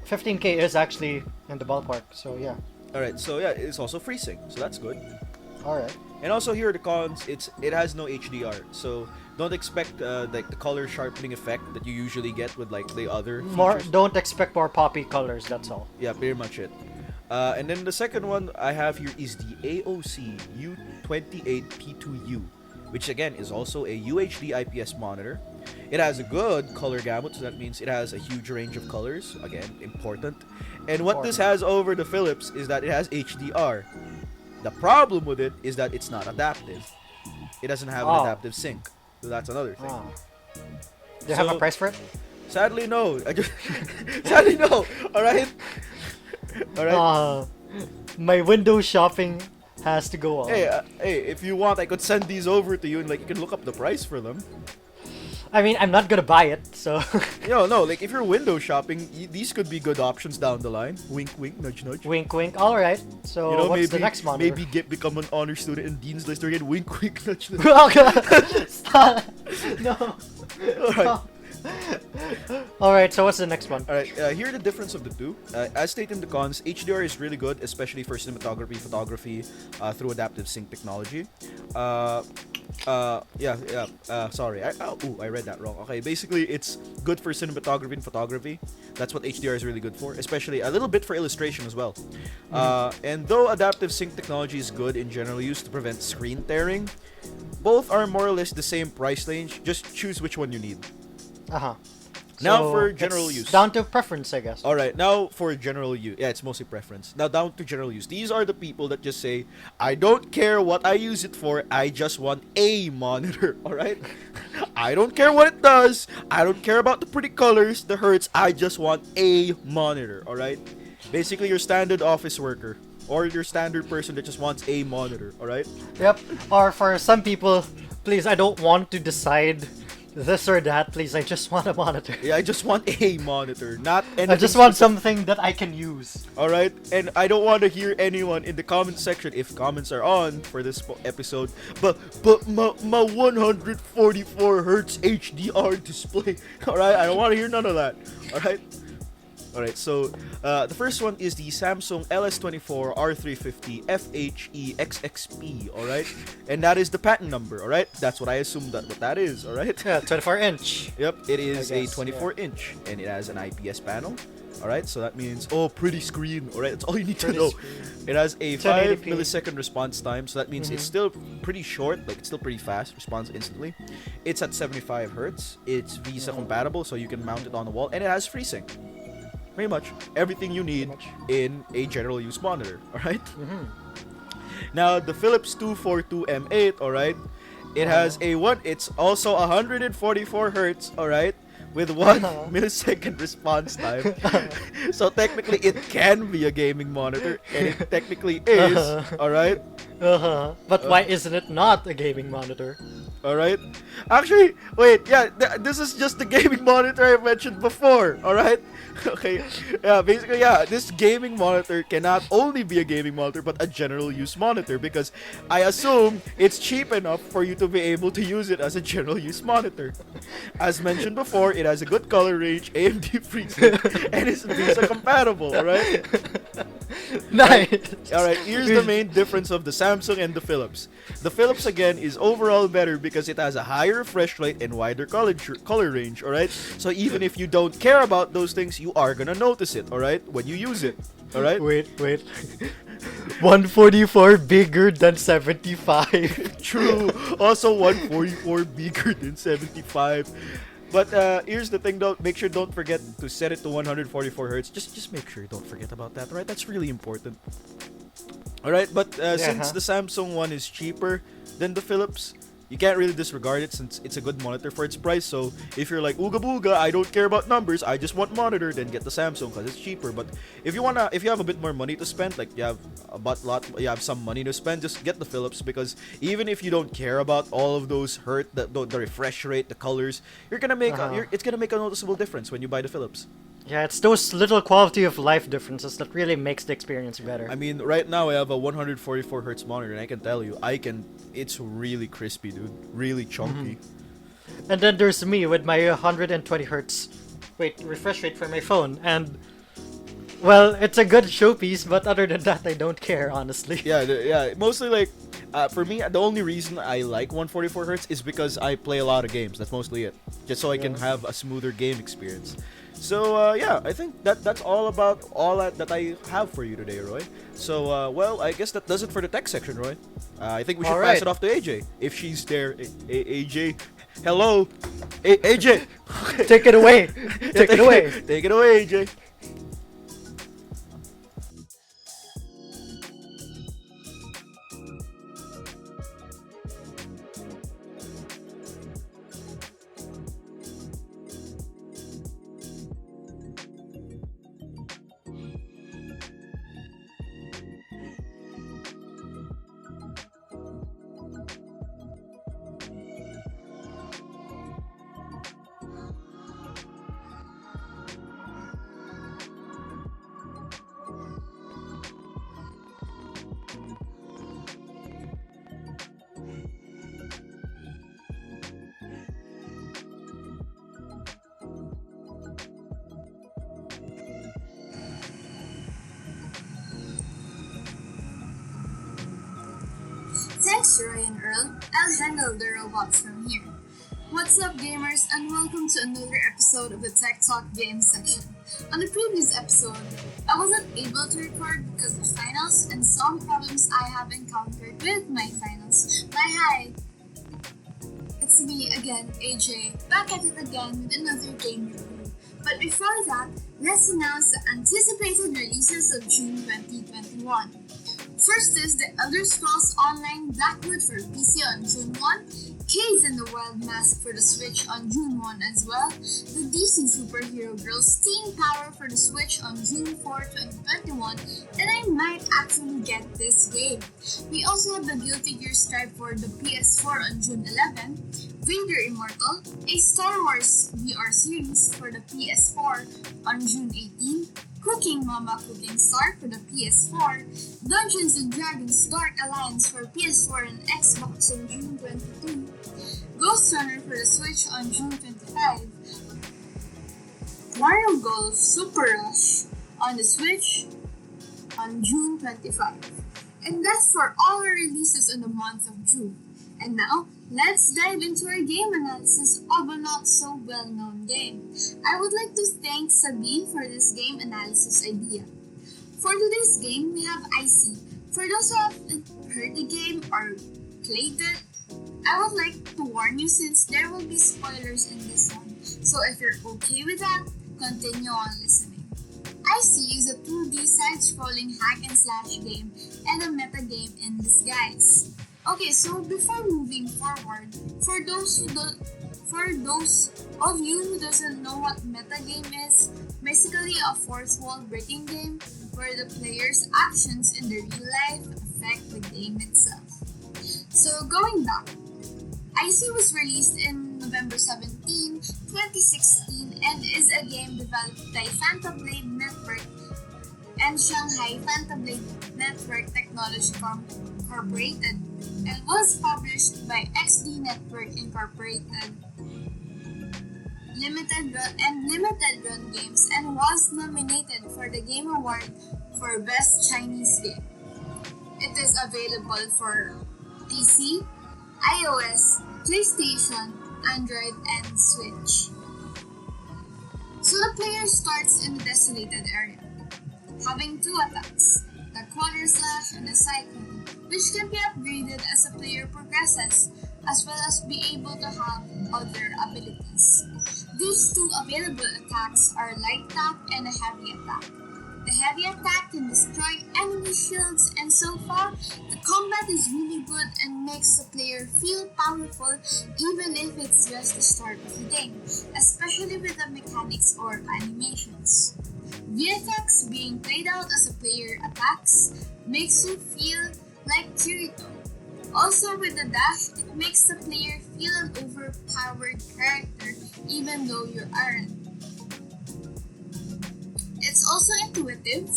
15K is actually in the ballpark. So yeah. All right. So yeah, it's also FreeSync, so that's good. All right. And also here are the cons. It has no HDR, so don't expect like the color sharpening effect that you usually get with like the other features. Don't expect more poppy colors. That's all. Yeah, pretty much it. And then the second one I have here is the AOC U28P2U, which again is also a UHD IPS monitor. It has a good color gamut, so that means it has a huge range of colors. Again, important. And what this has over the Philips is that it has HDR. The problem with it is that it's not adaptive. It doesn't have an adaptive sync. So that's another thing. Ah. Do you have a price for it? Sadly, no. Sadly, no. All right. All right. My window shopping has to go on. Hey, if you want, I could send these over to you, and like you can look up the price for them. I mean, I'm not gonna buy it, so. No. Like if you're window shopping, these could be good options down the line. Wink, wink, nudge, nudge. Wink, wink. All right. So what's the next monitor? Maybe become an honor student in Dean's List again. Wink, wink, nudge, nudge. Stop. No. All right. All right. So what's the next one? Alright, here are the difference of the two. As stated in the cons, HDR is really good, especially for cinematography, photography, through adaptive sync technology. Sorry, I read that wrong. Okay, basically it's good for cinematography and photography. That's what HDR is really good for, especially a little bit for illustration as well. And though adaptive sync technology is good in general use to prevent screen tearing, both are more or less the same price range. Just choose which one you need. Now for general use. Down to preference, I guess. Alright, now for general use. Yeah, it's mostly preference. Now down to general use. These are the people that just say, I don't care what I use it for, I just want a monitor. Alright? I don't care what it does. I don't care about the pretty colors, the hertz. I just want a monitor. Alright? Basically, your standard office worker. Or your standard person that just wants a monitor. Alright? Yep. Or for some people, please, I don't want to decide this or that, please. I just want a monitor. Yeah, I just want a monitor, not anything. I just want something that I can use. Alright? And I don't want to hear anyone in the comment section, if comments are on for this episode, but my 144 hertz HDR display. Alright? I don't want to hear none of that. Alright? Alright, so the first one is the Samsung LS24 R350 FHE alright? And that is the patent number, alright? That's what I assume that what that is, alright? Yeah, 24-inch. Yep, it is I a guess, 24 inch and it has an IPS panel. Alright, so that means, oh, pretty screen. Alright, that's all you need to Pretty know. screen. It has a 5 1080p. millisecond response time, so that means it's still pretty short, like it's still pretty fast, responds instantly. It's at 75 hertz. It's VISA compatible, so you can mount it on the wall, and it has FreeSync. Pretty much everything you need in a general use monitor, alright? Now, the Philips 242M8, alright? It has it's also 144 hertz, alright? With 1 millisecond response time. So technically it can be a gaming monitor, and it technically is, alright? But why isn't it not a gaming monitor? Alright? Actually, wait, yeah, this is just the gaming monitor I mentioned before, alright? Okay, yeah, basically, yeah, this gaming monitor cannot only be a gaming monitor, but a general use monitor, because I assume it's cheap enough for you to be able to use it as a general use monitor. As mentioned before, it has a good color range, AMD FreeSync, and it's VISA compatible, alright? Nice. Alright, here's the main difference of the Samsung and the Philips. The Philips, again, is overall better because it has a higher refresh rate and wider color range, alright? So even if you don't care about those things, you are gonna notice it, alright? When you use it, alright? Wait. 144 bigger than 75. True. Also 144 bigger than 75. But here's the thing though, don't forget to set it to 144 hertz. Just make sure you don't forget about that, right? That's really important. Alright, but since the Samsung one is cheaper than the Philips, you can't really disregard it since it's a good monitor for its price. So if you're like, ooga booga, I don't care about numbers, I just want monitor, then get the Samsung because it's cheaper. But if you have a bit more money to spend, like you have some money to spend, just get the Philips, because even if you don't care about all of those the refresh rate, the colors, it's gonna make a noticeable difference when you buy the Philips. Yeah, it's those little quality of life differences that really makes the experience better. I mean, right now I have a 144 hertz monitor, and I can tell you, it's really crispy, dude. Really chunky. And then there's me with my 120 hertz refresh rate for my phone, and well, it's a good showpiece, but other than that, I don't care, honestly. Yeah. Mostly like, for me, the only reason I like 144 hertz is because I play a lot of games. That's mostly it. Just so I can have a smoother game experience. So yeah, I think that's all about that I have for you today, Roy. So well, I guess that does it for the tech section, Roy. I think we should pass it off to AJ if she's there. AJ, hello, AJ. Take it away. Take it away. Take it away, AJ. Thanks, Roy and Earl. I'll handle the robots from here. What's up, gamers, and welcome to another episode of the Tech Talk Games section. On the previous episode, I wasn't able to record because of finals and some problems I have encountered with my finals. Hi! It's me again, AJ, back at it again with another game review. But before that, let's announce the anticipated releases of June 2021. First is The Elder Scrolls Online Blackwood for PC on June 1, Caves and the Wild Mask for the Switch on June 1 as well, the DC Superhero Girls Steam Power for the Switch on June 4, 2021, and I might actually get this game. We also have the Guilty Gear Strive for the PS4 on June 11, Vader Immortal, a Star Wars VR series for the PS4 on June 18, Cooking Mama Cooking Star for the PS4, Dungeons & Dragons Dark Alliance for PS4 and Xbox on June 22, Ghost Runner for the Switch on June 25, Mario Golf Super Rush on the Switch on June 25. And that's for all our releases in the month of June. And now, let's dive into our game analysis of a not so well-known game. I would like to thank Sabine for this game analysis idea. For today's game, we have Icy. For those who haven't heard the game or played it, I would like to warn you since there will be spoilers in this one. So if you're okay with that, continue on listening. Icy is a 2D side-scrolling hack-and-slash game and a meta game in disguise. Okay, so before moving forward, for those of you who doesn't know what meta game is, basically a fourth wall breaking game where the player's actions in the real life affect the game itself. So going back, Icy was released in November 17, 2016 and is a game developed by Fantablade Network and Shanghai Fantablade Network Technology Incorporated and was published by XD Network Incorporated Limited Run Games and was nominated for the Game Award for Best Chinese Game. It is available for PC, iOS, PlayStation, Android, and Switch. So the player starts in the desolated area, having two attacks, the quarter slash and the cyclone, which can be upgraded as the player progresses, as well as be able to have other abilities. These two available attacks are light attack and a heavy attack. The heavy attack can destroy enemy shields, and so far, the combat is really good and makes the player feel powerful even if it's just the start of the game, especially with the mechanics or animations. VFX being played out as a player attacks makes you feel like Kirito. Also with the dash, it makes the player feel an overpowered character even though you aren't. It's also intuitive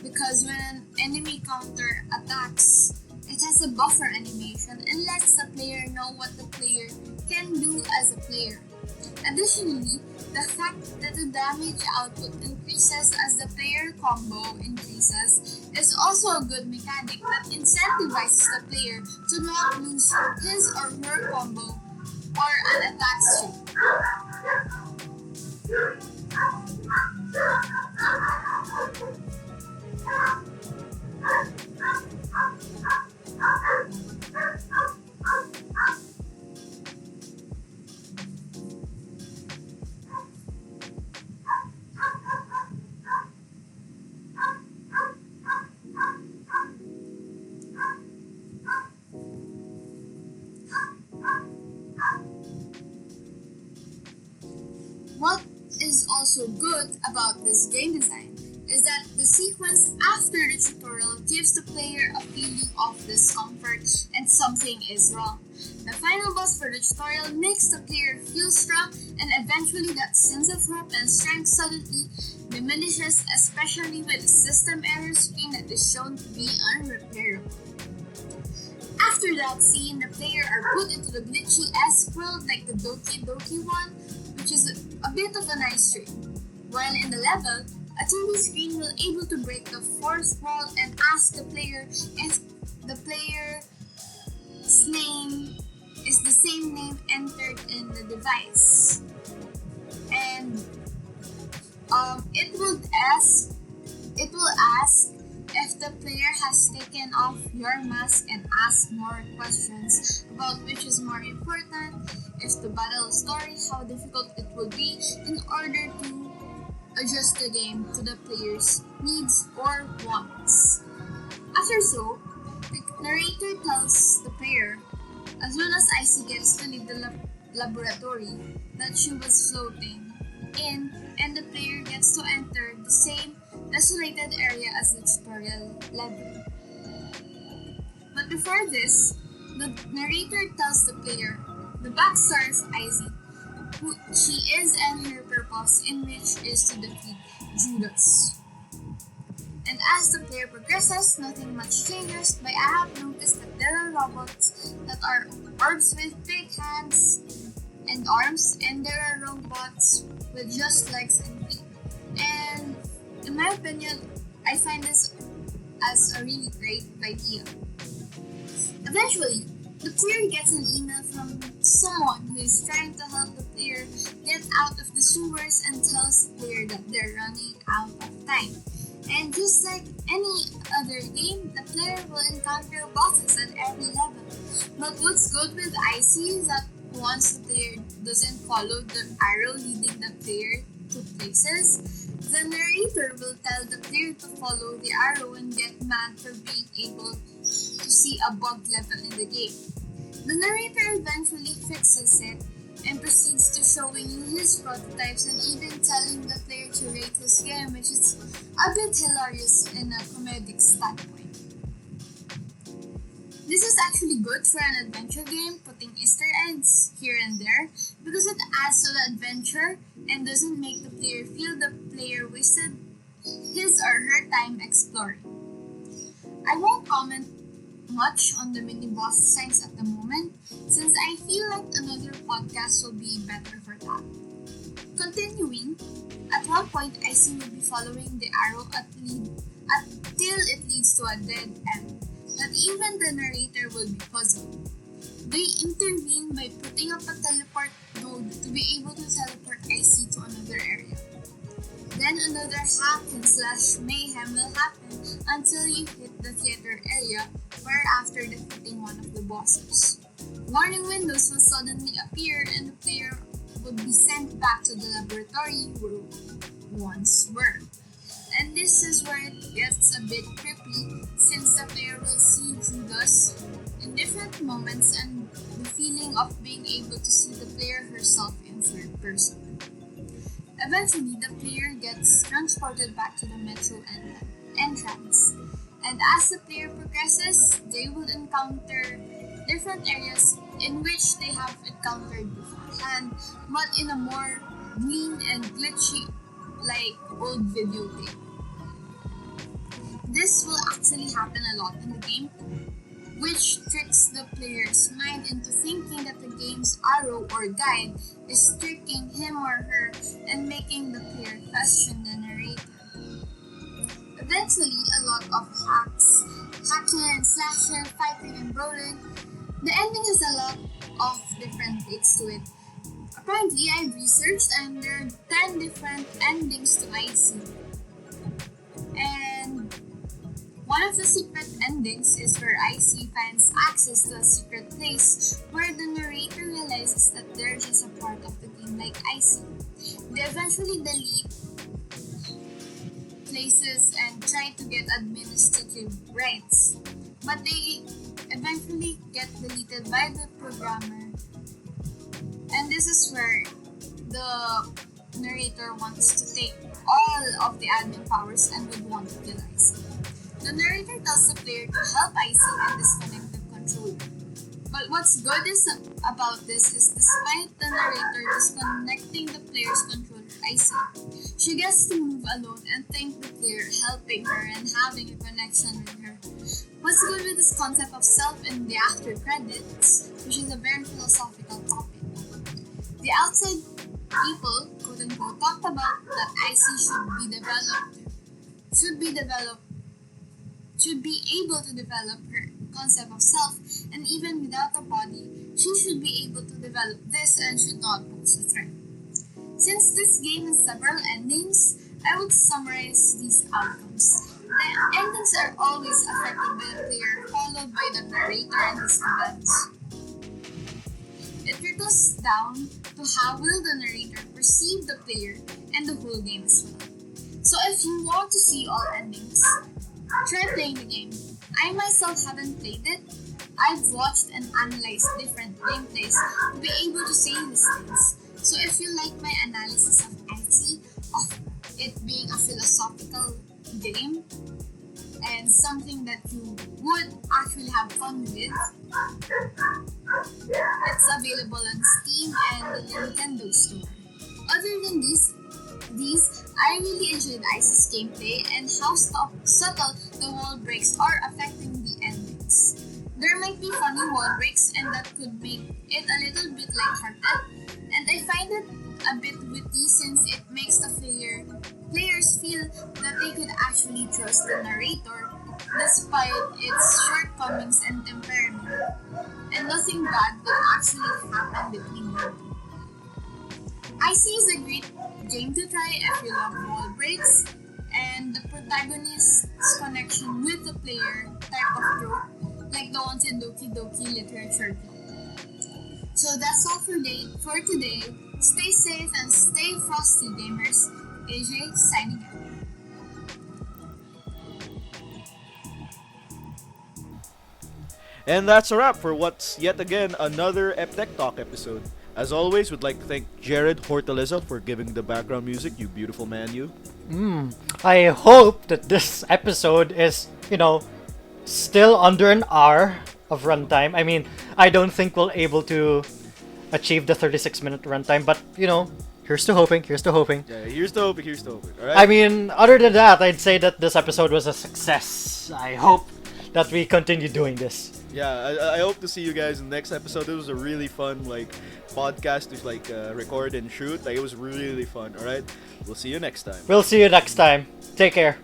because when an enemy counter attacks, it has a buffer animation and lets the player know what the player can do as a player. Additionally, the fact that the damage output increases as the player combo increases is also a good mechanic that incentivizes the player to not lose his or her combo or an attack streak. What is also good about this game design is that the sequence after the tutorial gives the player a feeling of discomfort and something is wrong. The final boss for the tutorial makes the player feel strong and eventually that sense of hope and strength suddenly diminishes, especially with the system error screen that is shown to be unrepairable. After that scene, the player are put into the glitchy-esque world like the Doki Doki one, which is a bit of an ice stream. While in the level, a TV screen will able to break the fourth wall and ask the player if the player's name is the same name entered in the device. And it will ask if the player has taken off your mask and ask more questions about which is more important, if the battle story, how difficult it will be in order to adjust the game to the player's needs or wants. After so, the narrator tells the player, as well as Icy gets to leave the laboratory that she was floating in, and the player gets to enter the same desolated area as the tutorial level. But before this, the narrator tells the player the backstory of Icy, who she is and her purpose in which is to defeat Judas. And as the player progresses, nothing much changes, but I have noticed that there are robots that are orbs with big hands and arms, and there are robots with just legs and feet. And in my opinion, I find this as a really great idea. Eventually, the player gets an email from someone who is trying to help the player get out of the sewers and tells the player that they're running out of time. And just like any other game, the player will encounter bosses at every level. But what's good with Icy is that once the player doesn't follow the arrow leading the player to places, the narrator will tell the player to follow the arrow and get mad for being able to see a bug level in the game. The narrator eventually fixes it and proceeds to showing you his prototypes and even telling the player to rate his game, which is a bit hilarious in a comedic standpoint. This is actually good for an adventure game, putting Easter eggs here and there because it adds to the adventure and doesn't make the player feel the player wasted his or her time exploring. I won't comment much on the mini boss designs at the moment since I feel like another podcast will be better for that. Continuing, at one point Icy will be following the arrow until it leads to a dead end that even the narrator will be puzzled. They intervene by putting up a teleport node to be able to teleport Icy to another area. Then another hack and slash mayhem will happen until you hit the theater area where after defeating one of the bosses. Warning windows will suddenly appear and the player would be sent back to the laboratory where once were. And this is where it gets a bit creepy since the player will see Judas in different moments and the feeling of being able to see the player herself in third person. Eventually, the player gets transported back to the metro entrance. And as the player progresses, they will encounter different areas in which they have encountered beforehand, but in a more green and glitchy like old video game. This will actually happen a lot in the game, which tricks the player's mind into thinking that the game's arrow or guide is tricking him or her and making the player question the narrator. Eventually, a lot of hacking and slashing, fighting and brawling. The ending has a lot of different takes to it. Apparently, I researched and there are 10 different endings to Icy. And one of the secret endings is where Icy finds access to a secret place where the narrator realizes that they're just a part of the game like Icy. They eventually delete places and try to get administrative rights, but they eventually get deleted by the programmer. And this is where the narrator wants to take all of the admin powers and would want to kill Icy. The narrator tells the player to help Icy and disconnect the controller. But what's good about this is despite the narrator disconnecting the player's controller, Icy, she gets to move alone and thank the player helping her and having a connection with her. What's good with this concept of self in the after credits, which is a very philosophical topic. The outside people, quote unquote, talked about that Icy should be able to develop her concept of self, and even without a body, she should be able to develop this and should not pose a threat. Since this game has several endings, I would summarize these outcomes. The endings are always affected by the player, followed by the narrator and his commands. It trickles down to how will the narrator perceive the player and the whole game as well. So if you want to see all endings, try playing the game. I myself haven't played it. I've watched and analyzed different gameplays to be able to say these things. So if you like my analysis of Icy, of it being a philosophical game, and something that you would actually have fun with, it's available on Steam and the Nintendo Store. Other than these, I really enjoyed Icy's gameplay and how subtle the wall breaks are affecting the endings. There might be funny wall breaks and that could make it a little bit lighthearted, And I find it a bit witty since it makes the players feel that they could actually trust the narrator despite its shortcomings and temperament, and nothing bad will actually happen between them. Icy is a great game to try if you love wall breaks and the protagonist's connection with the player type of trope, like the ones in Doki Doki Literature Club. So that's all for today. Stay safe and stay frosty, gamers. AJ signing out. And that's a wrap for what's yet again another Eptech Talk episode. As always, we'd like to thank Jared Hortaliza for giving the background music, you beautiful man, you. I hope that this episode is, still under an hour of runtime. I mean, I don't think we'll able to achieve the 36-minute runtime, but, here's to hoping, here's to hoping. Yeah, here's to hoping, alright? I mean, other than that, I'd say that this episode was a success. I hope that we continue doing this. Yeah, I hope to see you guys in the next episode. It was a really fun, podcast to, record and shoot. It was really fun, alright? We'll see you next time. We'll see you next time. Take care.